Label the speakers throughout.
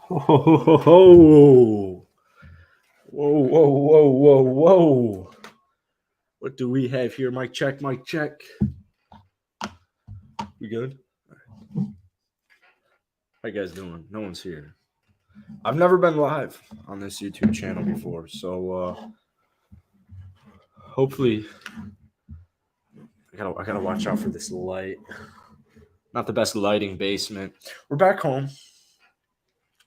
Speaker 1: Ho, ho, ho, ho, ho. Whoa, whoa, whoa, whoa, whoa. What do we have here? Mic check, mic check. We good? How you guys doing? No one's here. I've never been live on this YouTube channel before, so hopefully I gotta watch out for this light. Not the best lighting basement. We're back home.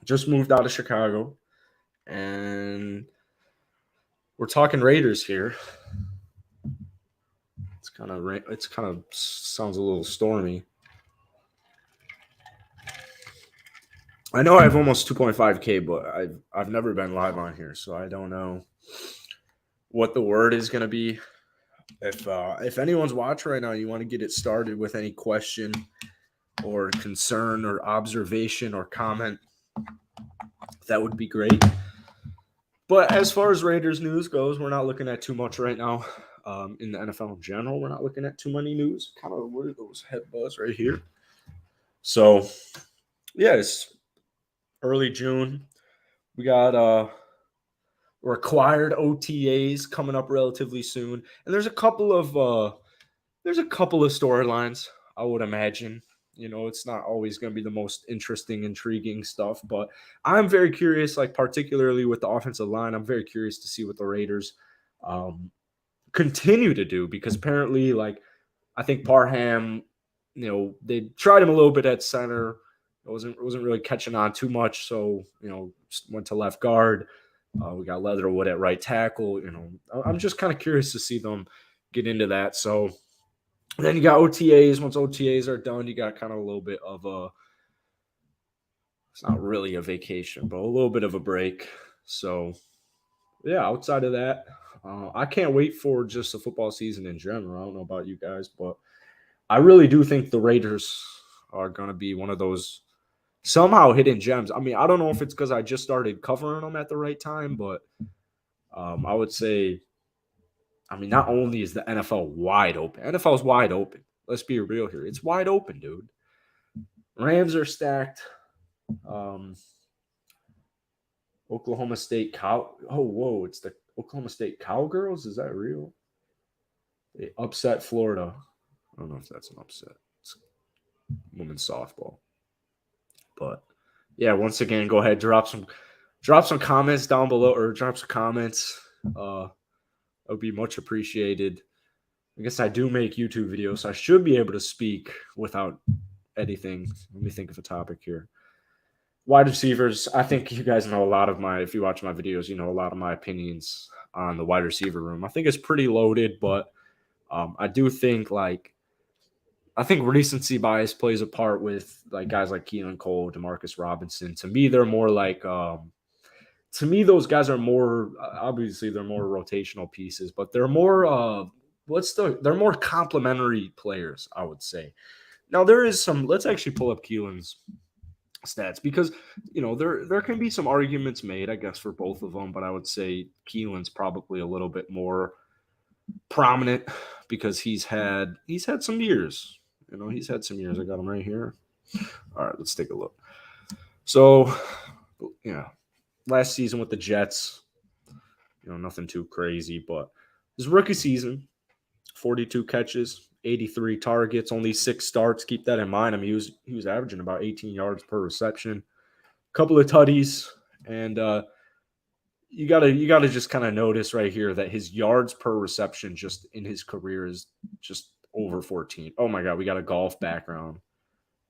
Speaker 1: Just moved out of Chicago, and we're talking Raiders here. It's kind of sounds a little stormy. I know I have almost 2.5K, but I've never been live on here, so I don't know what the word is gonna be. If anyone's watching right now, you want to get it started with any question or concern or observation or comment, that would be great. But as far as Raiders news goes, we're not looking at too much right now. In the NFL in general, we're not looking at too many news. Kind of what are those head buzz right here? So, yeah, it's early June. We got required OTAs coming up relatively soon, and there's a couple of storylines I would imagine. You know, it's not always going to be the most interesting, intriguing stuff, but I'm very curious, like particularly with the offensive line. I'm very curious to see what the Raiders continue to do, because apparently, like, I think Parham, you know, they tried him a little bit at center. It wasn't really catching on too much, so you know, went to left guard. We got Leatherwood at right tackle. You know, I'm just kind of curious to see them get into that. So then you got OTAs. Once OTAs are done, you got kind of a little bit of it's not really a vacation, but a little bit of a break. So yeah, outside of that, I can't wait for just the football season in general. I don't know about you guys, but I really do think the Raiders are going to be one of those somehow hidden gems. I mean, I don't know if it's because I just started covering them at the right time, but I would say, I mean, not only is the NFL wide open, NFL is wide open. Let's be real here. It's wide open, dude. Rams are stacked. Um, Oklahoma State Cow. Oh, whoa! It's the Oklahoma State Cowgirls. Is that real? They upset Florida. I don't know if that's an upset. It's women's softball. But yeah, once again, go ahead, drop some comments down below, or drop some comments. It would be much appreciated. I guess I do make YouTube videos, so I should be able to speak without editing. Let me think of a topic here. Wide receivers. I think you guys know a lot of if you watch my videos, you know a lot of my opinions on the wide receiver room. I think it's pretty loaded, but I do think I think recency bias plays a part with like guys like Keelan Cole, Demarcus Robinson. To me, they're more like to me, those guys are more obviously they're more rotational pieces, but they're more they're more complementary players, I would say. Now there is some. Let's actually pull up Keelan's stats, because you know there can be some arguments made, I guess, for both of them, but I would say Keelan's probably a little bit more prominent because he's had some years. You know, he's had some years. I got him right here. All right, let's take a look. So, yeah, last season with the Jets, you know, nothing too crazy, but his rookie season, 42 catches, 83 targets, only 6 starts. Keep that in mind. I mean, he was averaging about 18 yards per reception, a couple of tutties, and you gotta just kind of notice right here that his yards per reception just in his career is just over 14. Oh my God, we got a golf background.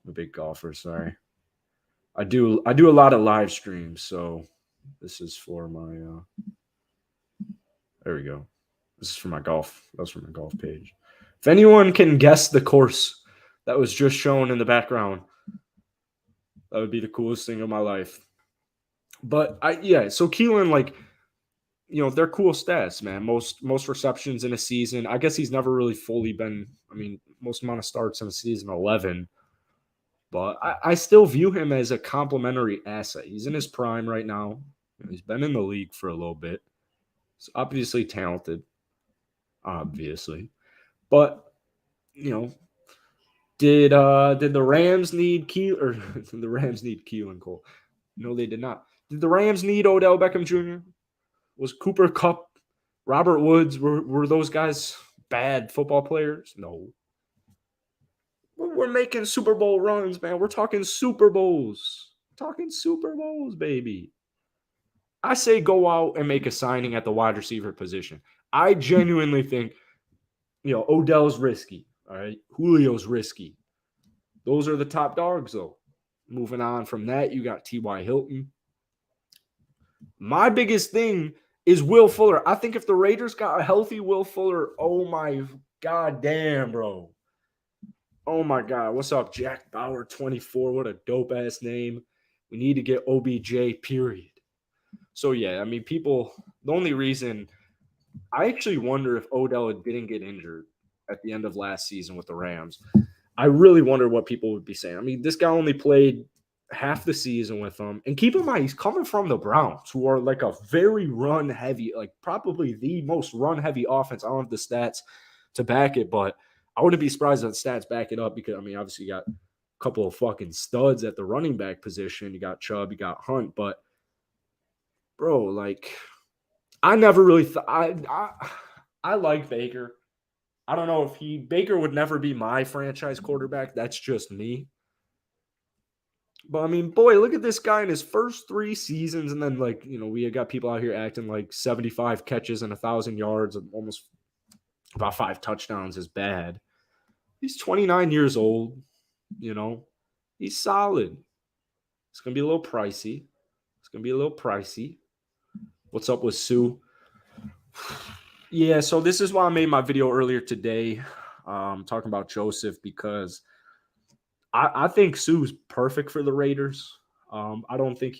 Speaker 1: I'm a big golfer. Sorry, I do a lot of live streams, so this is for my. There we go. This is for my golf. That's for my golf page. If anyone can guess the course that was just shown in the background, that would be the coolest thing of my life. But so Keelan, like, you know, they're cool stats, man. Most receptions in a season. I guess he's never really fully been. I mean, most amount of starts in a season, 11. But I still view him as a complimentary asset. He's in his prime right now. He's been in the league for a little bit. He's obviously talented, obviously. But you know, did the Rams need Keelan Cole? No, they did not. Did the Rams need Odell Beckham Jr.? Was Cooper Kupp, Robert Woods, were those guys bad football players? No. We're making Super Bowl runs, man. We're talking Super Bowls. Talking Super Bowls, baby. I say go out and make a signing at the wide receiver position. I genuinely think, Odell's risky. All right. Julio's risky. Those are the top dogs, though. Moving on from that, you got T.Y. Hilton. My biggest thing is Will Fuller. I think if the Raiders got a healthy Will Fuller, oh my god damn, bro. Oh my god. What's up, Jack Bauer 24? What a dope ass name. We need to get OBJ, period. So yeah, I mean, the only reason I actually wonder if Odell didn't get injured at the end of last season with the Rams. I really wonder what people would be saying. I mean, this guy only played half the season with them. And keep in mind, he's coming from the Browns, who are like a very run heavy, like probably the most run heavy offense. I don't have the stats to back it, but I wouldn't be surprised if the stats back it up because, I mean, obviously you got a couple of fucking studs at the running back position. You got Chubb, you got Hunt, but bro, like I never really thought I like Baker. I don't know if Baker would never be my franchise quarterback. That's just me. But I mean, boy, look at this guy in his first 3 seasons, and then we got people out here acting like 75 catches and 1,000 yards and almost about 5 touchdowns is bad. He's 29 years old. He's solid. It's gonna be a little pricey. What's up with Sue? Yeah, so this is why I made my video earlier today, talking about Joseph, because I think Sue's perfect for the Raiders. I don't think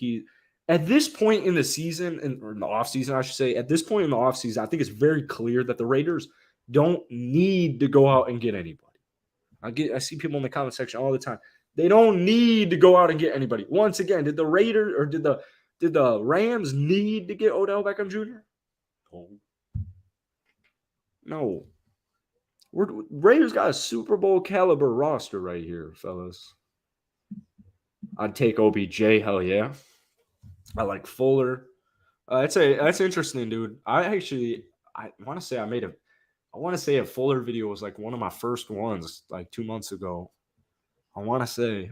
Speaker 1: at this point in the season, or in the offseason, I should say, at this point in the offseason, I think it's very clear that the Raiders don't need to go out and get anybody. I see people in the comment section all the time. They don't need to go out and get anybody. Once again, did the Raiders or did the Rams need to get Odell Beckham Jr.? No. Raiders got a Super Bowl caliber roster right here, fellas. I'd take OBJ, hell yeah. I like Fuller. That's interesting, dude. I want to say a Fuller video was like one of my first ones, like 2 months ago. I want to say,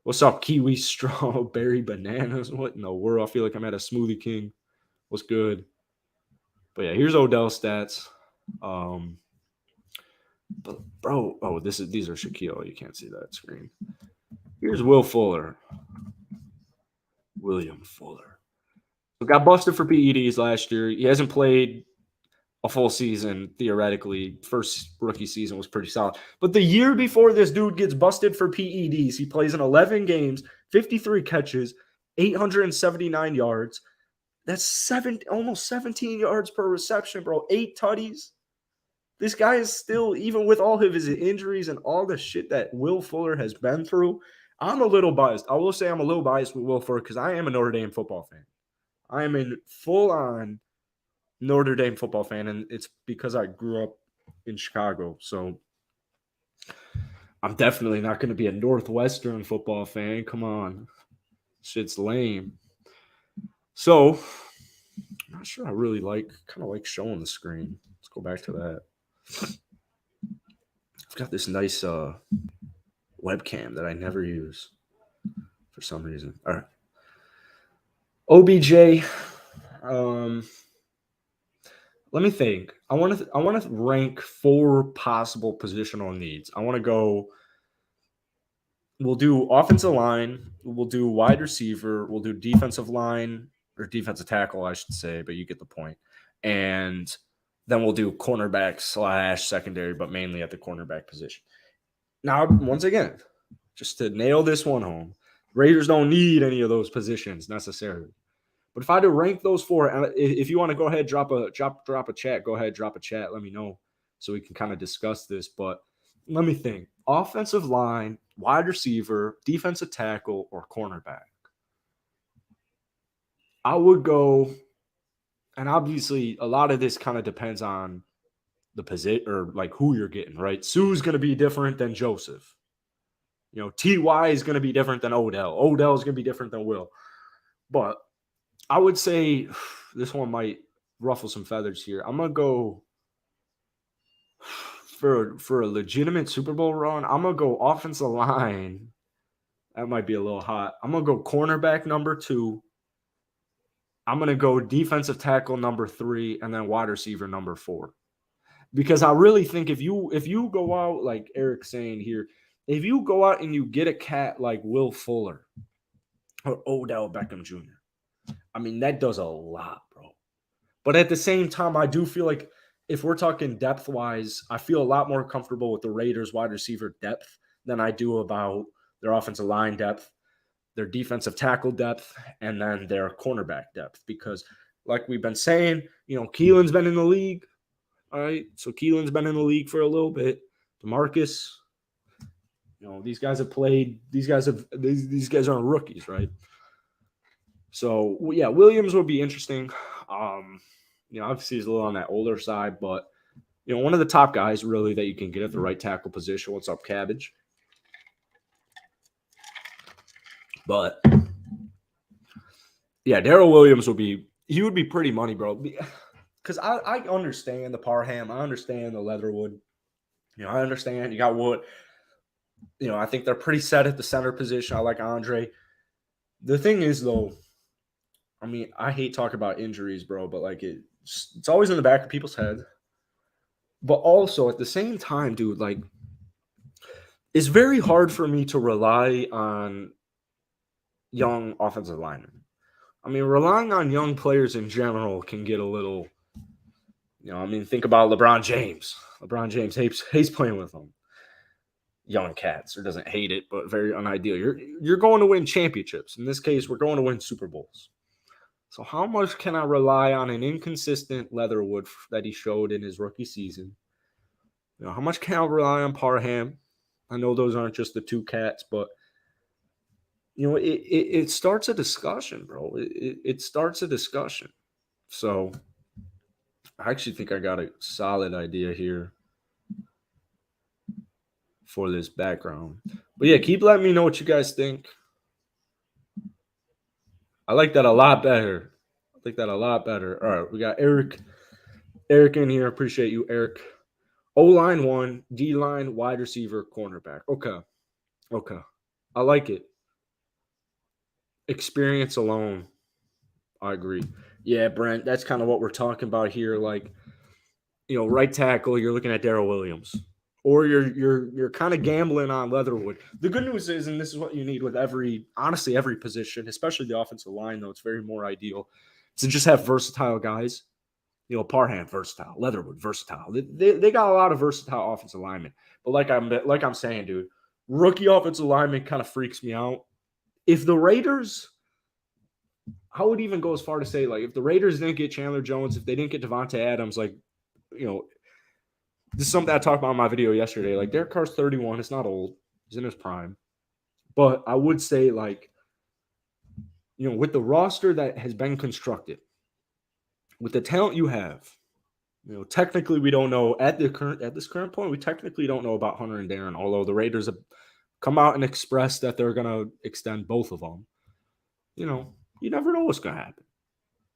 Speaker 1: what's up, Kiwi Strawberry Bananas? What in the world? I feel like I'm at a Smoothie King. What's good? But yeah, here's Odell's stats. But bro, these are Shaquille. You can't see that screen. Here's William Fuller. So got busted for PEDs last year. He hasn't played a full season, theoretically. First rookie season was pretty solid. But the year before this dude gets busted for PEDs, he plays in 11 games, 53 catches, 879 yards. That's almost 17 yards per reception, bro. 8 tutties. This guy is still, even with all of his injuries and all the shit that Will Fuller has been through, I'm a little biased. I will say I'm a little biased with Will Fuller because I am a Notre Dame football fan. I am a full-on Notre Dame football fan, and it's because I grew up in Chicago. So I'm definitely not going to be a Northwestern football fan. Come on. Shit's lame. So I'm not sure I really kind of like showing the screen. Let's go back to that. I've got this nice webcam that I never use for some reason. All right. OBJ. Let me think. I want to rank 4 possible positional needs. I want to go. We'll do offensive line. We'll do wide receiver. We'll do defensive line or defensive tackle, I should say, but you get the point. And then we'll do cornerback / secondary, but mainly at the cornerback position. Now, once again, just to nail this one home, Raiders don't need any of those positions necessarily. But if I had to rank those 4, if you want to go ahead, drop a chat, go ahead, drop a chat. Let me know so we can kind of discuss this. But let me think. Offensive line, wide receiver, defensive tackle, or cornerback. I would go, and obviously a lot of this kind of depends on the position or like who you're getting, right? Sue's going to be different than Joseph. Ty is going to be different than Odell. Odell is going to be different than Will. But I would say this one might ruffle some feathers here. I'm gonna go for a legitimate Super Bowl run. I'm gonna go offensive line. That might be a little hot. I'm gonna go cornerback number 2. I'm gonna go defensive tackle number 3, and then wide receiver number 4. Because I really think if you go out like Eric's saying here, if you go out and you get a cat like Will Fuller or Odell Beckham Jr., I mean that does a lot, bro. But at the same time, I do feel like if we're talking depth wise, I feel a lot more comfortable with the Raiders wide receiver depth than I do about their offensive line depth, their defensive tackle depth, and then their cornerback depth. Because, like we've been saying, Keelan's been in the league. All right. So Keelan's been in the league for a little bit. DeMarcus, these guys have played. These guys aren't rookies, right? So yeah, Williams will be interesting. Obviously he's a little on that older side, but one of the top guys really that you can get at the right tackle position. What's up, Cabbage? But yeah, Darrell Williams would be pretty money, bro. Because I understand the Parham, I understand the Leatherwood. I understand you got Wood. I think they're pretty set at the center position. I like Andre. The thing is, though, I mean, I hate talking about injuries, bro, but like it's always in the back of people's head. But also at the same time, dude, like it's very hard for me to rely on young offensive linemen. I mean, relying on young players in general can get a little, think about LeBron James. LeBron James hates playing with them. Young cats, or doesn't hate it, but very unideal. You're going to win championships. In this case, we're going to win Super Bowls. So how much can I rely on an inconsistent Leatherwood that he showed in his rookie season? How much can I rely on Parham? I know those aren't just the two cats, but it starts a discussion, bro. It starts a discussion. So I actually think I got a solid idea here for this background. But yeah, keep letting me know what you guys think. I like that a lot better. All right, we got Eric in here. Appreciate you, Eric. O-line 1, D-line, wide receiver, cornerback. Okay. I like it. Experience alone. I agree. Yeah, Brent, that's kind of what we're talking about here. Like, right tackle, you're looking at Darrell Williams. Or you're kind of gambling on Leatherwood. The good news is, and this is what you need with every position, especially the offensive line, though it's very more ideal, to just have versatile guys. Parham, versatile. Leatherwood, versatile. They got a lot of versatile offensive linemen. But like I'm saying, dude, rookie offensive lineman kind of freaks me out. If the Raiders, I would even go as far to say, like, if the Raiders didn't get Chandler Jones, if they didn't get Devontae Adams, like, this is something I talked about in my video yesterday. Like, Derek Carr's 31. It's not old. He's in his prime. But I would say, like, with the roster that has been constructed, with the talent you have, technically we don't know at this current point, we technically don't know about Hunter and Darren, although the Raiders have come out and expressed that they're going to extend both of them. You never know what's going to happen.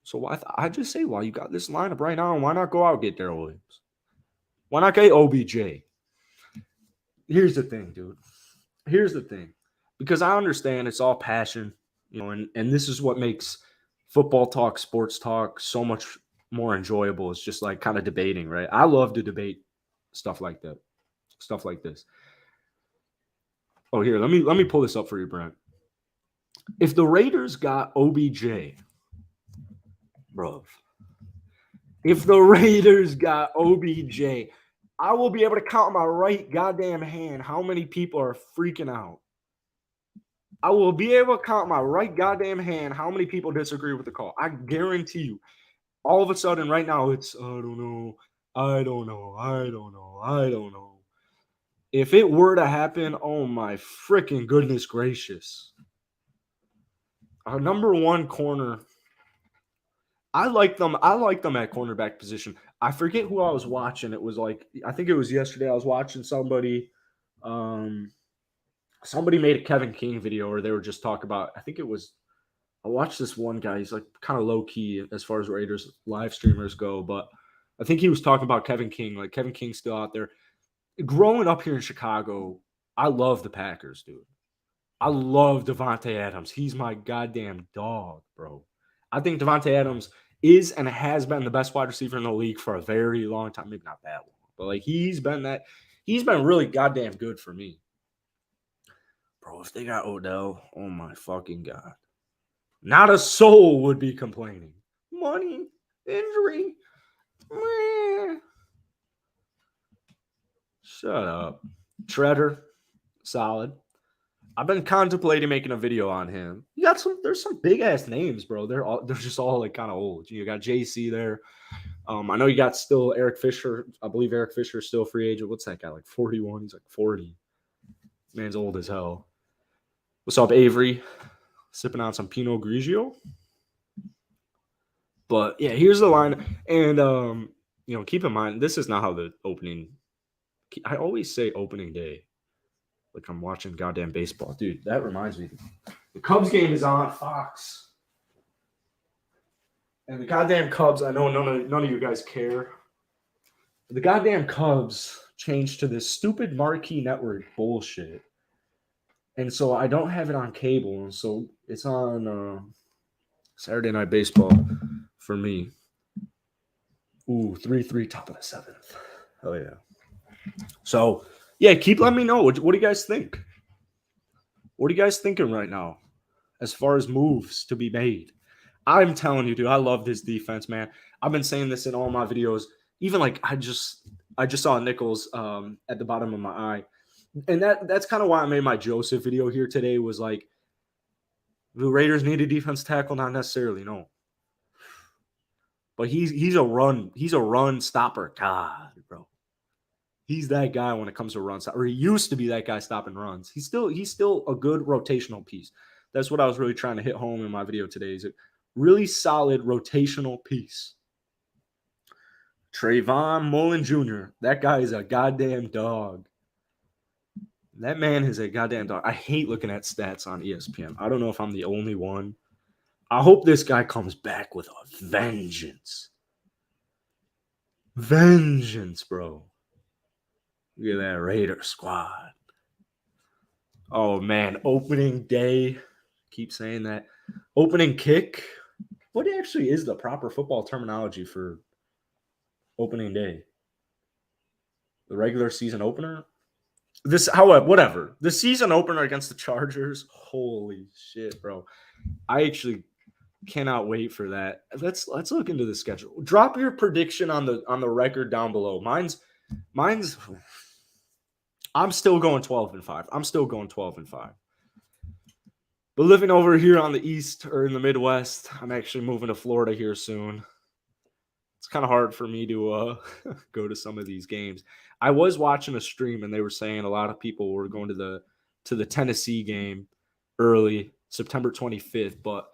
Speaker 1: So I just say, while you got this lineup right now, why not go out and get Darrell Williams? Why not get OBJ? Here's the thing, dude. Because I understand it's all passion, and this is what makes football talk, sports talk so much more enjoyable. It's just like kind of debating, right? I love to debate stuff like that, stuff like this. Oh, here, let me pull this up for you, Brent. If the Raiders got OBJ, bro, if the Raiders got OBJ, I will be able to count on my right goddamn hand how many people are freaking out. I will be able to count my right goddamn hand how many people disagree with the call. I guarantee you. All of a sudden, right now, it's, I don't know. If it were to happen, oh my freaking goodness gracious. Our number one corner, I like them at cornerback position. I forget who I was watching. It was like, I think it was yesterday. I was watching somebody somebody made a Kevin King video where they were just talking about, I think it was, I watched this one guy. He's like kind of low key as far as Raiders live streamers go, but I think he was talking about Kevin King. Like Kevin King's still out there. Growing up here in Chicago, I love the Packers, dude. I love Devontae Adams. He's my goddamn dog, bro. I think Devontae Adams is and has been the best wide receiver in the league for a very long time. Maybe not that long, but like he's been really goddamn good for me. Bro, if they got Odell, oh my fucking God. Not a soul would be complaining. Money, injury. Meh. Shut up. Treader, solid. I've been contemplating making a video on him. There's some big ass names, bro. They're just all like kind of old. You got JC there. I know you got still Eric Fisher. I believe Eric Fisher is still a free agent. What's that guy, like 41? He's like 40. Man's old as hell. What's up, Avery? Sipping on some Pinot Grigio. But yeah, here's the line. And keep in mind, this is not how the opening. I always say opening day. Like I'm watching goddamn baseball. Dude, that reminds me. The Cubs game is on Fox. And the goddamn Cubs, I know none of you guys care. The goddamn Cubs changed to this stupid marquee network bullshit. And so I don't have it on cable. And so it's on Saturday Night Baseball for me. Ooh, 3-3, top of the 7th. Hell yeah. So, yeah, keep letting me know. What do you guys think? What are you guys thinking right now as far as moves to be made? I'm telling you, dude, I love this defense, man. I've been saying this in all my videos. Even like I just saw Nichols at the bottom of my eye. And that's kind of why I made my Joseph video here today was like, the Raiders need a defense tackle, not necessarily, no. But he's a run stopper. God, bro. He's that guy when it comes to runs, or he used to be that guy stopping runs. He's still a good rotational piece. That's what I was really trying to hit home in my video today. Is a really solid rotational piece. Trayvon Mullen Jr. That guy is a goddamn dog. That man is a goddamn dog. I hate looking at stats on ESPN. I don't know if I'm the only one. I hope this guy comes back with a vengeance. Vengeance, bro. Look at that Raider squad. Oh, man. Opening day. Keep saying that. Opening kick. What actually is the proper football terminology for opening day? The regular season opener? Whatever. The season opener against the Chargers. Holy shit, bro. I actually cannot wait for that. Let's look into the schedule. Drop your prediction on the record down below. Mine's I'm still going 12-5. But living over here on the East or in the Midwest, I'm actually moving to Florida here soon. It's kind of hard for me to go to some of these games. I was watching a stream and they were saying a lot of people were going to the Tennessee game early, September 25th, but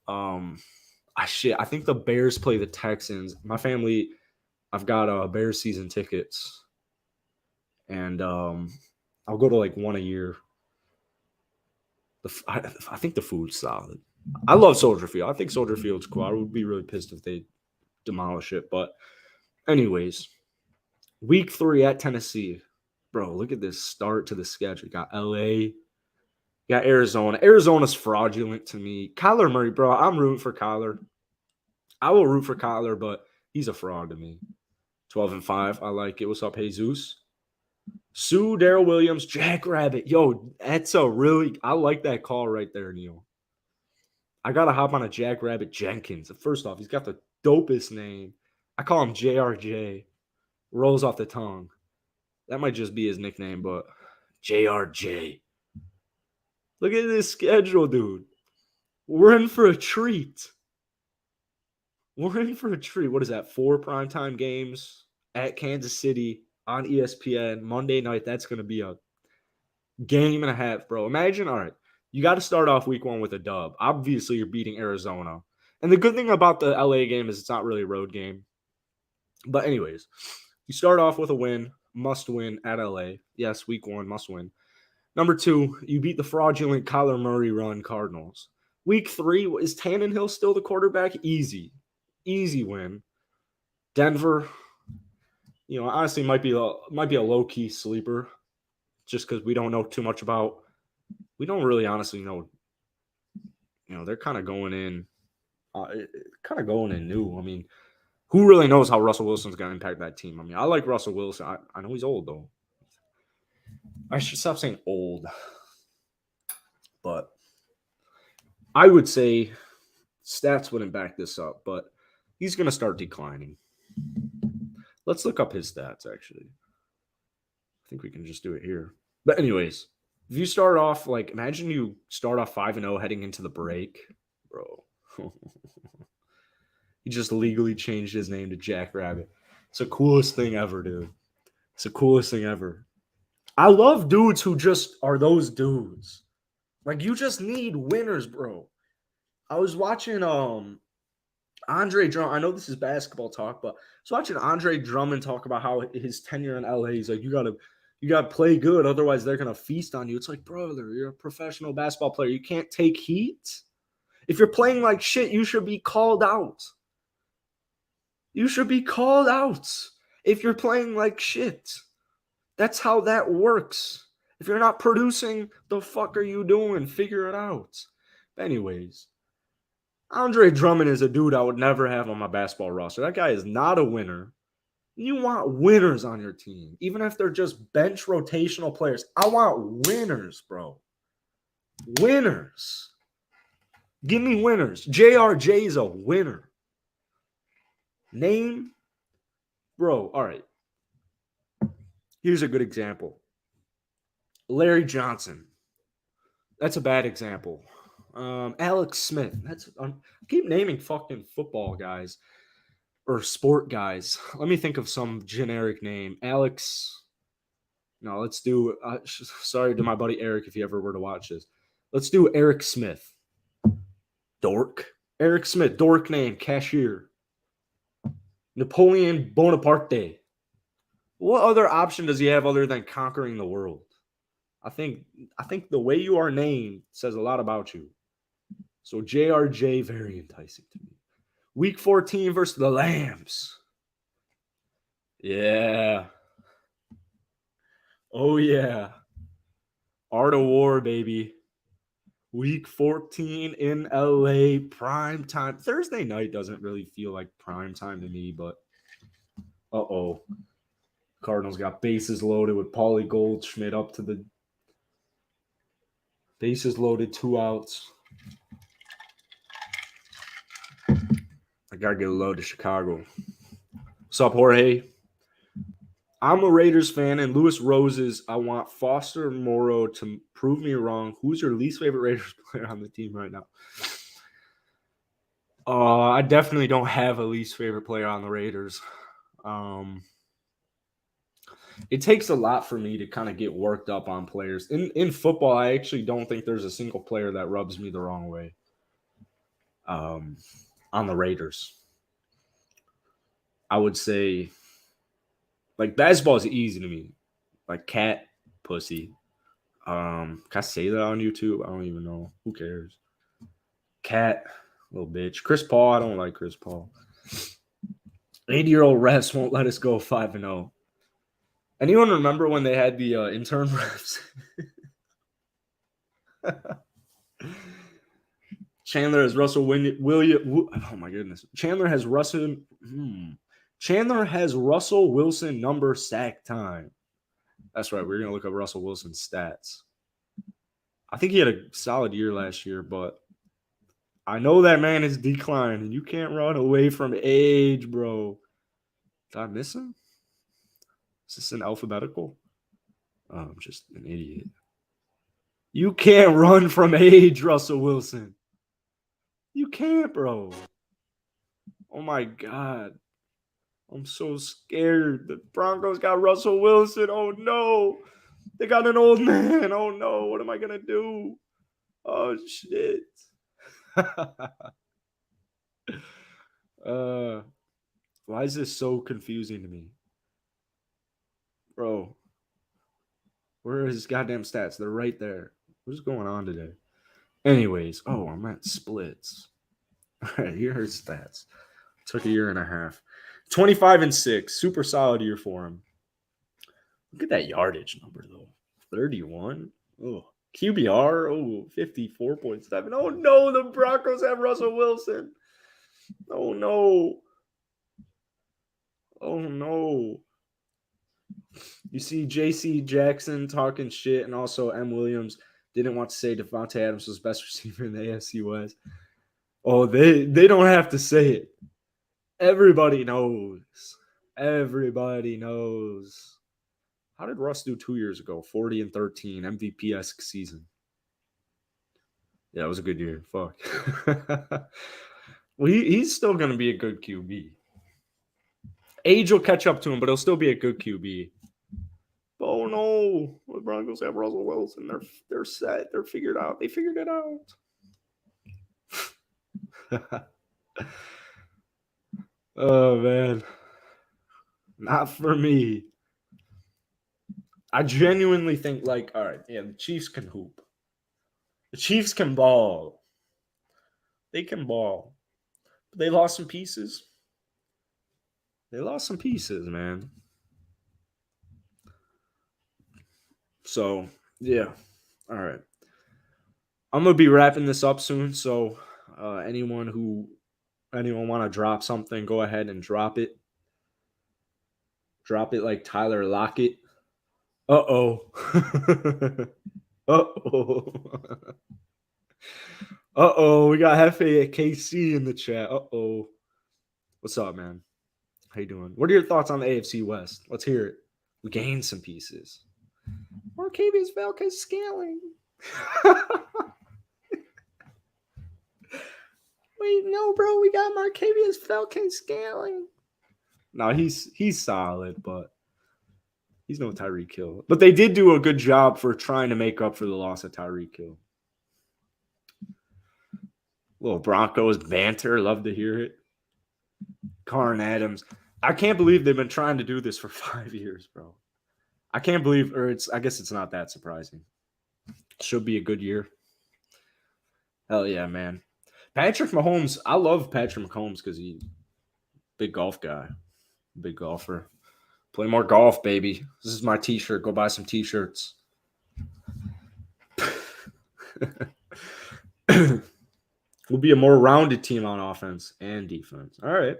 Speaker 1: I think the Bears play the Texans. My family, I've got Bears season tickets, and I'll go to like one a year. I think the food's solid. I love Soldier Field. I think Soldier Field's cool. I would be really pissed if they demolish it. But anyways, week 3 at Tennessee. Bro, look at this start to the schedule. You got LA. Got Arizona. Arizona's fraudulent to me. Kyler Murray, bro, I'm rooting for Kyler. I will root for Kyler, but he's a fraud to me. 12-5. I like it. What's up, Jesus? Sue, Darrell Williams, Jack Rabbit. Yo, I like that call right there, Neil. I got to hop on a Jack Rabbit Jenkins. First off, he's got the dopest name. I call him JRJ. Rolls off the tongue. That might just be his nickname, but JRJ. Look at this schedule, dude. We're in for a treat. What is that? 4 primetime games at Kansas City on ESPN Monday night. That's going to be a game and a half, bro. Imagine, all right, you got to start off week 1 with a dub. Obviously, you're beating Arizona. And the good thing about the LA game is it's not really a road game. But anyways, you start off with a win, must win at LA. Yes, week 1, must win. Number 2, you beat the fraudulent Kyler Murray run Cardinals. Week 3, is Tannehill still the quarterback? Easy. Easy win. Denver, honestly might be a low-key sleeper just because we don't know too much about. We don't really honestly know. They're kind of going in new. I mean, who really knows how Russell Wilson's going to impact that team? I mean, I like Russell Wilson. I know he's old, though. I should stop saying old. But I would say stats wouldn't back this up, but he's going to start declining. Let's look up his stats, actually. I think we can just do it here. But anyways, if you start off, imagine you start off 5-0 heading into the break. Bro. He just legally changed his name to Jack Rabbit. It's the coolest thing ever, dude. It's the coolest thing ever. I love dudes who just are those dudes. You just need winners, bro. I was watching Andre Drummond. I know this is basketball talk, but I was watching Andre Drummond talk about how his tenure in LA. He's like, you gotta play good, otherwise they're gonna feast on you. It's like, brother, you're a professional basketball player. You can't take heat. If you're playing like shit, you should be called out. You should be called out if you're playing like shit. That's how that works. If you're not producing, the fuck are you doing? Figure it out. Anyways, Andre Drummond is a dude I would never have on my basketball roster. That guy is not a winner. You want winners on your team, even if they're just bench rotational players. I want winners, bro. Winners. Give me winners. JRJ is a winner. Name, bro. All right. Here's a good example. Larry Johnson. That's a bad example. Alex Smith. I keep naming fucking football guys or sport guys. Let me think of some generic name. Alex. No, let's do. Sorry to my buddy Eric if you ever were to watch this. Let's do Eric Smith. Dork. Eric Smith. Dork name. Cashier. Napoleon Bonaparte. What other option does he have other than conquering the world? I think the way you are named says a lot about you. So JRJ, very enticing to me. Week 14 versus the Lambs. Yeah. Oh, yeah. Art of War, baby. Week 14 in LA, prime time. Thursday night doesn't really feel like prime time to me, but uh-oh. Cardinals got bases loaded with Paulie Goldschmidt up to the bases loaded, 2 outs. I gotta get a load to Chicago. What's up, Jorge? I'm a Raiders fan, and Lewis Roses. I want Foster Morrow to prove me wrong. Who's your least favorite Raiders player on the team right now? I definitely don't have a least favorite player on the Raiders. It takes a lot for me to kind of get worked up on players. In football, I actually don't think there's a single player that rubs me the wrong way. On the Raiders, I would say, basketball is easy to me. Cat, pussy. Can I say that on YouTube? I don't even know. Who cares? Cat, little bitch. Chris Paul, I don't like Chris Paul. 80-year-old refs won't let us go 5-0. Anyone remember when they had the intern refs? Chandler has Russell William. Oh my goodness. Chandler has Russell Wilson number sack time. That's right. We're gonna look up Russell Wilson's stats. I think he had a solid year last year, but I know that man is declining. You can't run away from age, bro. Did I miss him? Is this an alphabetical? Oh, I'm just an idiot. You can't run from age, Russell Wilson. You can't, bro. Oh my God. I'm so scared. The Broncos got Russell Wilson. Oh no. They got an old man. Oh no. What am I going to do? Oh shit. Why is this so confusing to me? Bro. Where are his goddamn stats? They're right there. What is going on today? Anyways, I'm at splits. All right, here are his stats. Took a year and a half. 25-6. Super solid year for him. Look at that yardage number, though. 31. Oh, QBR, 54.7. Oh, no, the Broncos have Russell Wilson. Oh, no. Oh, no. You see J.C. Jackson talking shit, and also M. Williams didn't want to say Devontae Adams was best receiver in the AFC West. Oh, they don't have to say it. Everybody knows. Everybody knows. How did Russ do 2 years ago? 40-13, MVP-esque season. Yeah, it was a good year. Fuck. Well, he's still going to be a good QB. Age will catch up to him, but he'll still be a good QB. Oh no, the Broncos have Russell Wilson. They're set. They're figured out. They figured it out. Oh man, not for me. I genuinely think all right, the Chiefs can hoop. The Chiefs can ball. They can ball. But they lost some pieces. They lost some pieces, man. So, yeah. All right. I'm going to be wrapping this up soon. So, anyone want to drop something, go ahead and drop it. Drop it like Tyler Lockett. Uh-oh. Uh-oh. Uh-oh. We got Hefe at KC in the chat. Uh-oh. What's up, man? How you doing? What are your thoughts on the AFC West? Let's hear it. We gained some pieces. Marcavius Valdes scaling. Wait, no, bro. We got Marcavius Valdes scaling. No, he's solid, but he's no Tyreek Hill. But they did do a good job for trying to make up for the loss of Tyreek Hill. Little Broncos banter. Love to hear it. Karn Adams. I can't believe they've been trying to do this for 5 years, bro. I can't believe, I guess it's not that surprising. Should be a good year. Hell yeah, man. Patrick Mahomes, I love Patrick Mahomes because he's a big golf guy. Big golfer. Play more golf, baby. This is my t-shirt. Go buy some t-shirts. We'll be a more rounded team on offense and defense. All right.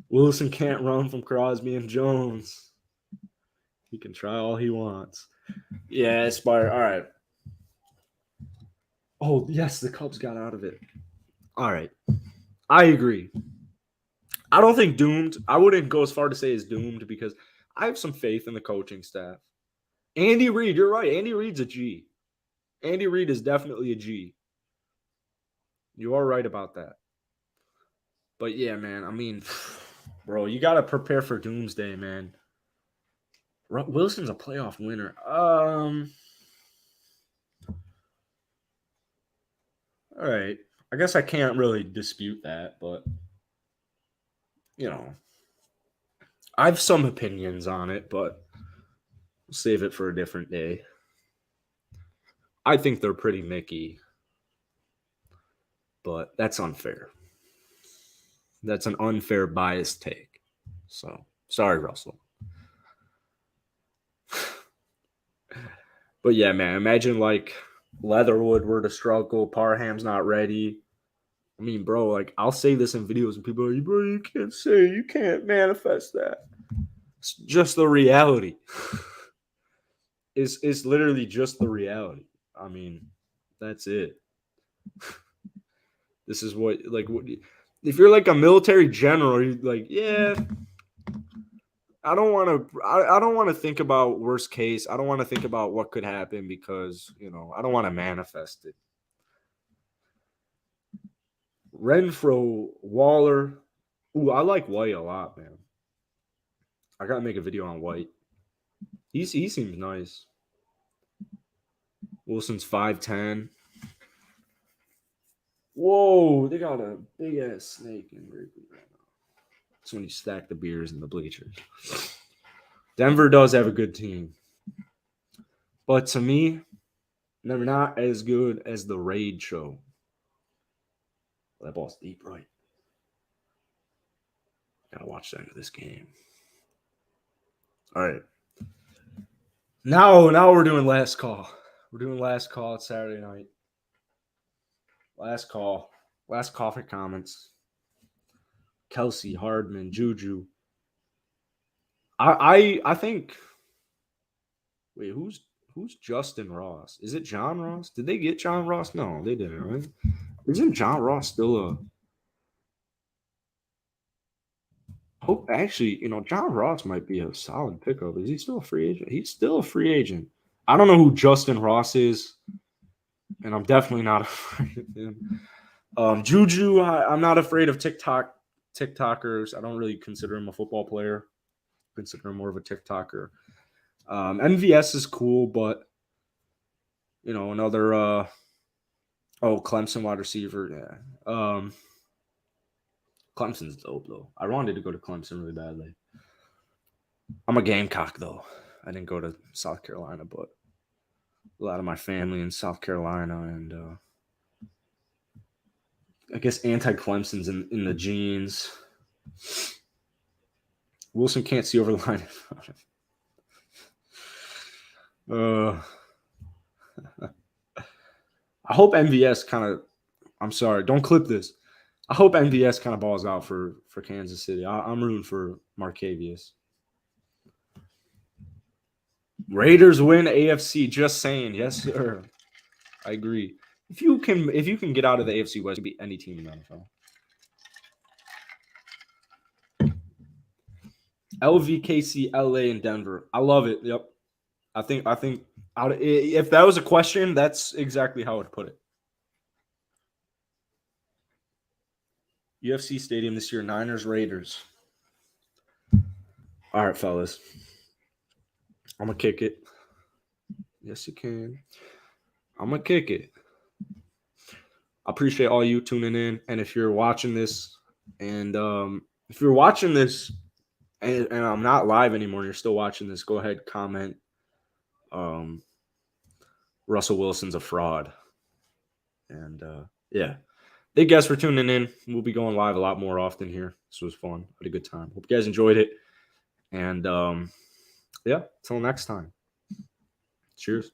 Speaker 1: Wilson can't run from Crosby and Jones. He can try all he wants. Yeah, Aspire. All right. Oh, yes, the Cubs got out of it. All right. I agree. I don't think doomed. I wouldn't go as far to say it's doomed because I have some faith in the coaching staff. Andy Reid, you're right. Andy Reid's a G. Andy Reid is definitely a G. You are right about that. But yeah, man, I mean, bro, you got to prepare for doomsday, man. Wilson's a playoff winner. All right. I guess I can't really dispute that, but I have some opinions on it, but we'll save it for a different day. I think they're pretty Mickey, but that's unfair. That's an unfair biased take. So, sorry, Russell. But yeah, man, imagine Leatherwood were to struggle, Parham's not ready. I mean, bro, I'll say this in videos and people are like, bro, you can't manifest that. It's just the reality. It's literally just the reality. I mean, that's it. This is what if you're a military general, you're yeah, I don't want to think about worst case. I don't want to think about what could happen because, I don't want to manifest it. Renfro, Waller. Ooh, I like White a lot, man. I got to make a video on White. He seems nice. Wilson's 5'10". Whoa, they got a big-ass snake in Wrigley right now. That's when you stack the beers in the bleachers. Denver does have a good team. But to me, they're not as good as the Raid show. That ball's deep, right? Gotta watch the end of this game. All right. Now we're doing last call. We're doing last call. It's Saturday night. Last call. Last call for comments. Kelsey, Hardman, Juju. I think. Wait, who's Justin Ross? Is it John Ross? Did they get John Ross? No, they didn't, right? Isn't John Ross still a hope actually, John Ross might be a solid pickup. Is he still a free agent? He's still a free agent. I don't know who Justin Ross is, and I'm definitely not afraid of him. Juju, I'm not afraid of TikTokers. I don't really consider him a football player. Consider him more of a TikToker. MVS is cool, but another Clemson wide receiver. Yeah. Clemson's dope though. I wanted to go to Clemson really badly. I'm a Gamecock though. I didn't go to South Carolina, but a lot of my family in South Carolina, and I guess anti-Clemson's in the genes. Wilson can't see over the line. I hope MVS kind of. I'm sorry, don't clip this. I hope MVS kind of balls out for Kansas City. I'm rooting for Markavius. Raiders win AFC. Just saying, yes sir. I agree. If you can get out of the AFC West, you can beat any team in the NFL. LVKC, LA, and Denver. I love it. Yep. I think if that was a question, that's exactly how I would put it. UFC Stadium this year, Niners, Raiders. All right, fellas. I'm going to kick it. Yes, you can. I'm going to kick it. I appreciate all you tuning in. And if you're watching this, and if you're watching this, and I'm not live anymore, and you're still watching this, go ahead, comment. Russell Wilson's a fraud. And yeah. Thank you guys for tuning in. We'll be going live a lot more often here. This was fun. Had a good time. Hope you guys enjoyed it. And yeah, until next time. Cheers.